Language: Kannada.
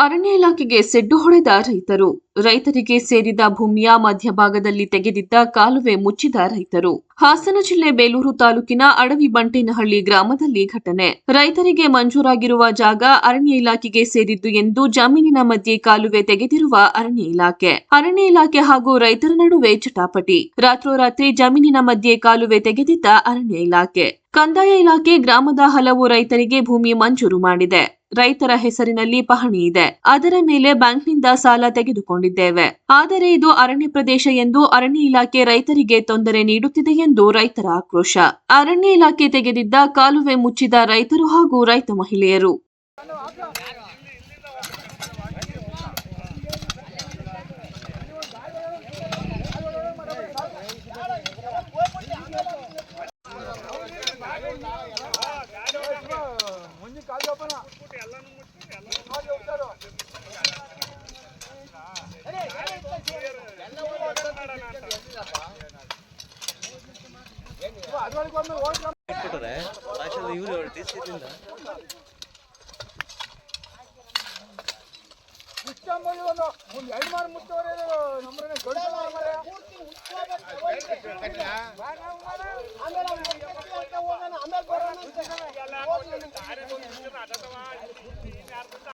ಅರಣ್ಯ ಇಲಾಖೆಗೆ ಸೆಡ್ಡು ಹೊಡೆದ ರೈತರು. ರೈತರಿಗೆ ಸೇರಿದ ಭೂಮಿಯ ಮಧ್ಯಭಾಗದಲ್ಲಿ ತೆಗೆದಿದ್ದ ಕಾಲುವೆ ಮುಚ್ಚಿದ ರೈತರು. ಹಾಸನ ಜಿಲ್ಲೆ ಬೇಲೂರು ತಾಲೂಕಿನ ಅಡವಿ ಬಂಟೇನಹಳ್ಳಿ ಗ್ರಾಮದಲ್ಲಿ ಘಟನೆ. ರೈತರಿಗೆ ಮಂಜೂರಾಗಿರುವ ಜಾಗ ಅರಣ್ಯ ಇಲಾಖೆಗೆ ಸೇರಿದ್ದು ಎಂದು ಜಮೀನಿನ ಮಧ್ಯೆ ಕಾಲುವೆ ತೆಗೆದಿರುವ ಅರಣ್ಯ ಇಲಾಖೆ ಹಾಗೂ ರೈತರ ನಡುವೆ ಚಟಾಪಟಿ. ರಾತ್ರೋರಾತ್ರಿ ಜಮೀನಿನ ಮಧ್ಯೆ ಕಾಲುವೆ ತೆಗೆದಿದ್ದ ಅರಣ್ಯ ಇಲಾಖೆ. ಕಂದಾಯ ಇಲಾಖೆ ಗ್ರಾಮದ ಹಲವು ರೈತರಿಗೆ ಭೂಮಿ ಮಂಜೂರು ಮಾಡಿದೆ. ರೈತರ ಹೆಸರಿನಲ್ಲಿ ಪಹಣಿ ಇದೆ. ಅದರ ಮೇಲೆ ಬ್ಯಾಂಕ್ನಿಂದ ಸಾಲ ತೆಗೆದುಕೊಂಡಿದ್ದೇವೆ. ಆದರೆ ಇದು ಅರಣ್ಯ ಪ್ರದೇಶ ಎಂದು ಅರಣ್ಯ ಇಲಾಖೆ ರೈತರಿಗೆ ತೊಂದರೆ ನೀಡುತ್ತಿದೆ ಎಂದು ರೈತರ ಆಕ್ರೋಶ. ಅರಣ್ಯ ಇಲಾಖೆ ತೆಗೆದಿದ್ದ ಕಾಲುವೆ ಮುಚ್ಚಿದ ರೈತರು ಹಾಗೂ ರೈತ ಮಹಿಳೆಯರು.